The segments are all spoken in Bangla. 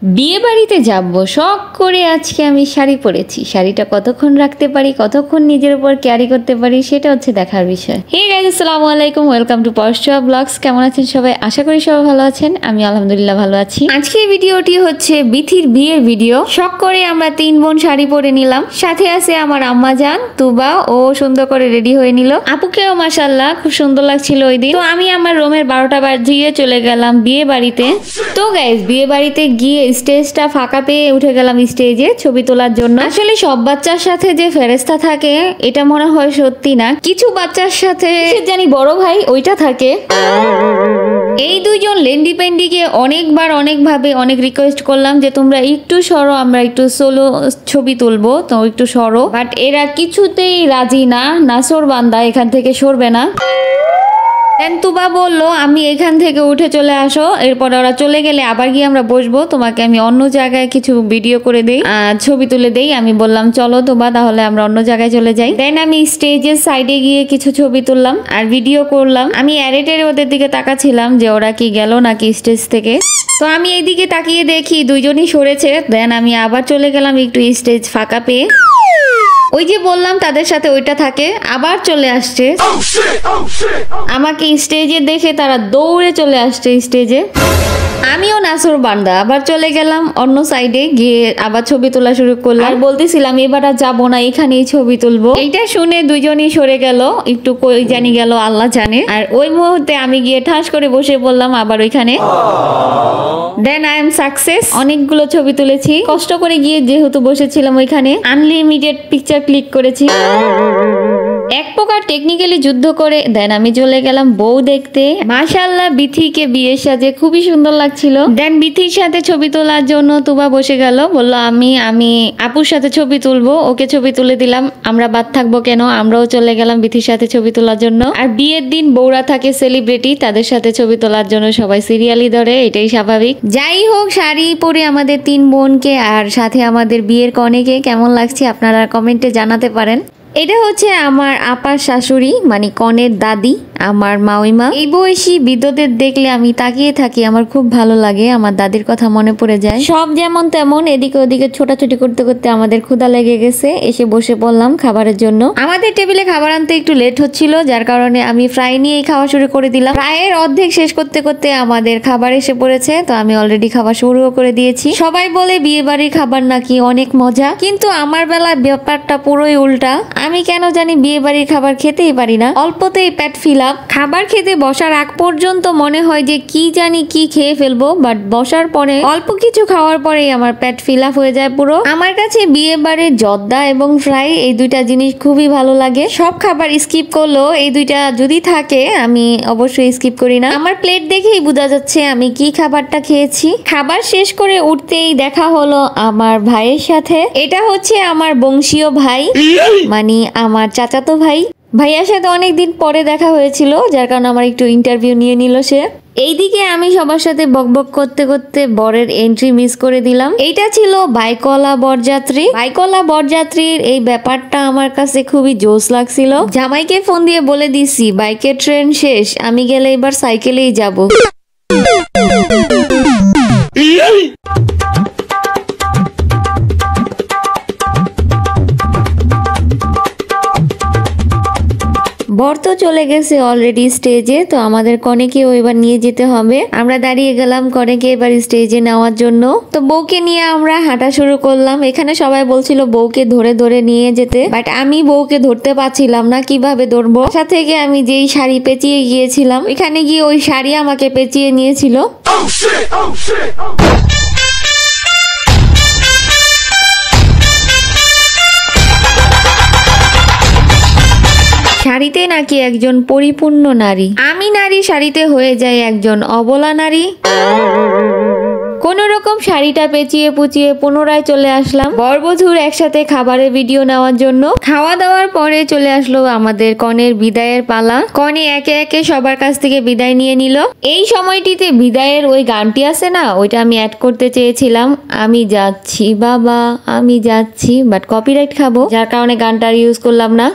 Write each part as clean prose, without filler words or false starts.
বিয়ে বাড়িতে যাব শখ করে আজকে আমি শাড়ি পরেছি। শাড়িটা কতক্ষণ রাখতে পারি, কতক্ষণ নিজের উপর ক্যারি করতে পারি, সেটা হচ্ছে দেখার বিষয়। হে গাইস, আসসালামু আলাইকুম, ওয়েলকাম টু পরশুয়া ব্লগস। কেমন আছেন সবাই? আশা করি সবাই ভালো আছেন। আমি আলহামদুলিল্লাহ ভালো আছি। আজকের ভিডিওটি হচ্ছে বিথির বিয়ের ভিডিও। শখ করে আমরা 3 বোন শাড়ি পরে নিলাম। সাথে আছে আমার আম্মা জান তুবা, ও সুন্দর করে রেডি হয়ে নিল। আপুকেও মাশাআল্লাহ খুব সুন্দর লাগছিল ওই দিন। তো আমি আমার রুমের 12টা বাজিয়ে চলে গেলাম বিয়ে বাড়িতে। তো গাইস, বিয়ে বাড়িতে গিয়ে স্টেজটা ফাঁকা পেয়ে উঠে গেলাম স্টেজে ছবি তোলার জন্য। আসলে সব বাচ্চার সাথে যে ফেরেশতা থাকে এটা মনে হয় সত্যি না, কিছু বাচ্চার সাথে জানি বড় ভাই ওইটা থাকে। এই দুইজন লেন্ডি পেন্ডিকে অনেকবার অনেকভাবে অনেক রিকোয়েস্ট করলাম যে তোমরা একটু সরো, আমরা একটু সোলো ছবি তুলবো, তো একটু সরো, বাট এরা কিছুতেই রাজি না। নাসর বান্দা এখান থেকে সরবে না। তুবা বললো আমি এখান থেকে উঠে চলে আসো, এরপর ওরা চলে গেলে আবার গিয়ে আমরা বসবো, তোমাকে আমি অন্য জায়গায় কিছু ভিডিও করে দেই, ছবি তুলে দেই। আমি বললাম চলো তুবা, তাহলে আমরা অন্য জায়গায় চলে যাই। দেন আমি স্টেজের সাইডে গিয়ে কিছু ছবি তুললাম আর ভিডিও করলাম। আমি এডিটরে ওদের দিকে তাকাচ্ছিলাম যে ওরা কি গেল নাকি স্টেজ থেকে। তো আমি এইদিকে তাকিয়ে দেখি দুইজনই সরেছে। দেন আমি আবার চলে গেলাম একটু স্টেজ ফাঁকা পেয়ে। ওই যে বললাম তাদের সাথে ওইটা থাকে, আবার চলে আসছে আমাকে স্টেজে দেখে, তারা দৌড়ে চলে আসছে স্টেজে। আমিও নাসর বান্দা আবার চলে গেলাম অন্য সাইডে গিয়ে আবার ছবি তোলা শুরু করলাম। আর বলতেছিলাম এবার আর যাবো না, এখানেই ছবি তুলবো। এইটা শুনে দুইজনই সরে গেল, একটু কই জানি গেল আল্লাহ জানে। আর ওই মুহূর্তে আমি গিয়ে ঠাস করে বসে বললাম আবার ওইখানে। দেন আই এম সাকসেস, অনেকগুলো ছবি তুলেছি কষ্ট করে গিয়ে, যেহেতু বসেছিলাম ওইখানে। আনলিমিটেড পিকচার ক্লিক করেছি, এক প্রকার টেকনিক্যালি যুদ্ধ করে। দেন আমি চলে গেলাম বউ দেখতে। মাশাআল্লাহ বিথিকে বিয়ের সাজে খুবই সুন্দর লাগছিল। দেন বিথির সাথে ছবি তোলার জন্য তুবা বসে গেল, বললো আমি আপুর সাথে ছবি তুলবো। ওকে ছবি তুলে দিলাম, আমরা বাদ থাকবো কেন, আমরাও চলে গেলাম বিথির সাথে ছবি তোলার জন্য। আর বিয়ের দিন বউরা থাকে সেলিব্রিটি, তাদের সাথে ছবি তোলার জন্য সবাই সিরিয়ালি ধরে, এটাই স্বাভাবিক। যাই হোক, শাড়ি পরে আমাদের 3 বোনকে আর সাথে আমাদের বিয়ের কনেকে কেমন লাগছে আপনারা কমেন্টে জানাতে পারেন। এটা হচ্ছে আমার আপার শাশুড়ি, মানে কনের দাদি, আমার মাউইমা। এই বয়সী বিদ্যুতের দেখলে আমি তাকিয়ে থাকি, আমার খুব ভালো লাগে, আমার দাদির কথা মনে পড়ে যায়। সব যেমন তেমন এদিকে ওদিকে ছোটাছুটি করতে করতে আমাদের ক্ষুধা লেগে গেছে, এসে বসে পড়লাম খাবারের জন্য। আমাদের টেবিলে খাবার আনতে একটু লেট হচ্ছিল, যার কারণে আমি ফ্রাই নিয়েই খাওয়া শুরু করে দিলাম। ফ্রাইয়ের অর্ধেক শেষ করতে করতে আমাদের খাবার এসে পড়েছে, তো আমি অলরেডি খাবার শুরুও করে দিয়েছি। সবাই বলে বিয়ে বাড়ির খাবার নাকি অনেক মজা, কিন্তু আমার বেলায় ব্যাপারটা পুরোই উল্টা। আমি কেন জানি বিয়ে বাড়ির খাবার খেতেই পারি না, অল্পতেই পেট ফিল আপ। খাবার খেতে বসার আগ পর্যন্ত মনে হয় যে কি জানি কি খেয়ে ফেলবো, বাট বসার পরে অল্প কিছু খাওয়ার পরেই আমার পেট ফিল আপ হয়ে যায় পুরো। আমার কাছে বিয়ে বাড়ির জর্দা এবং ফ্রাই এই দুইটা জিনিস খুবই ভালো লাগে। সব খাবার স্কিপ করলেও এই দুইটা যদি থাকে আমি অবশ্যই স্কিপ করি না। আমার প্লেট দেখেই বোঝা যাচ্ছে আমি কি খাবারটা খেয়েছি। খাবার শেষ করে উঠতেই দেখা হলো আমার ভাইয়ের সাথে। এটা হচ্ছে আমার বংশীয় ভাই, মানে আমার চাচাতো ভাই। ভাইয়ার সাথে অনেকদিন পরে দেখা হয়েছিল, যার কারণে আমার একটু ইন্টারভিউ নিয়ে নিল সে। এইদিকে আমি সবার সাথে বকবক করতে করতে বরের এন্ট্রি মিস করে দিলাম। এইটা ছিল বাইকওয়ালা বরযাত্রী। বাইকওয়ালা বরযাত্রীর এই ব্যাপারটা আমার কাছে খুবই জোশ লাগছিল। জামাইকে ফোন দিয়ে বলে দিছি বাইকের ট্রেন শেষ, আমি গেলে এবার সাইকেলেই যাব। বর তো চলে গেছে অলরেডি স্টেজে, তো আমাদের কনেকেও এবার নিয়ে যেতে হবে। আমরা দাঁড়িয়ে গেলাম কনেকে এবার স্টেজে নেওয়ার জন্য। তো বউকে নিয়ে আমরা হাঁটা শুরু করলাম। এখানে সবাই বলছিল বউকে ধরে ধরে নিয়ে যেতে, বাট আমি বউকে ধরতে পারছিলাম না, কিভাবে ধরবো। বাসা থেকে আমি যেই শাড়ি পেঁচিয়ে গিয়েছিলাম, এখানে গিয়ে ওই শাড়ি আমাকে পেঁচিয়ে নিয়েছিল। শাড়িতে নাকি একজন পরিপূর্ণ নারী, আমি নারী শাড়িতে হয়ে যায় একজন অবলা নারী। কোন রকম শাড়িটা পেঁচিয়ে পুচিয়ে পুনরায় চলে আসলাম বরবধূর একসাথে খাবারের ভিডিও নেওয়ার জন্য। খাওয়া দাওয়ার পরে চলে আসলো আমাদের কনের বিদায়ের পালা। কনে একে একে সবার কাছ থেকে বিদায় নিয়ে নিল। এই সময়টিতে বিদায়ের ওই গানটি আছে না, ওইটা আমি অ্যাড করতে চেয়েছিলাম, আমি যাচ্ছি বাবা আমি যাচ্ছি, বাট কপিরাইট খাবো, যার কারণে গানটা ইউজ করলাম না।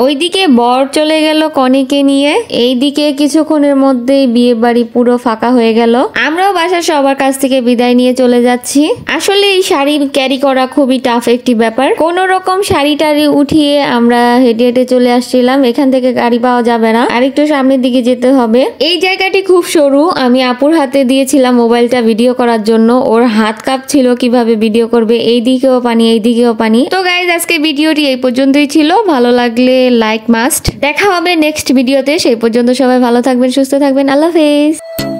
ওইদিকে বর চলে গেল কনেকে নিয়ে, এইদিকে কিছুক্ষণের মধ্যেই বিয়ে বাড়ি পুরো ফাঁকা হয়ে গেল। আমরাও বাসার সবার কাছ থেকে বিদায় নিয়ে চলে যাচ্ছি। আসলে এই শাড়ি ক্যারি করা খুবই টাফ একটি ব্যাপার। কোন রকম শাড়ি টাড়ি উঠিয়ে আমরা হেঁটে হেঁটে চলে আসছিলাম। এখান থেকে গাড়ি পাওয়া যাবে না, আরেকটু সামনের দিকে যেতে হবে। এই জায়গাটি খুব সরু। আমি আপুর হাতে দিয়েছিলাম মোবাইলটা ভিডিও করার জন্য, ওর হাত কাঁপছিল কিভাবে ভিডিও করবে। এই দিকেও পানি, এই দিকেও পানি। তো গাইজ, আজকে ভিডিওটি এই পর্যন্তই ছিল। ভালো লাগলে লাইক মাস্ট। দেখা হবে নেক্সট ভিডিওতে। সেই পর্যন্ত সবাই ভালো থাকবেন, সুস্থ থাকবেন। আল্লাহ হাফেজ।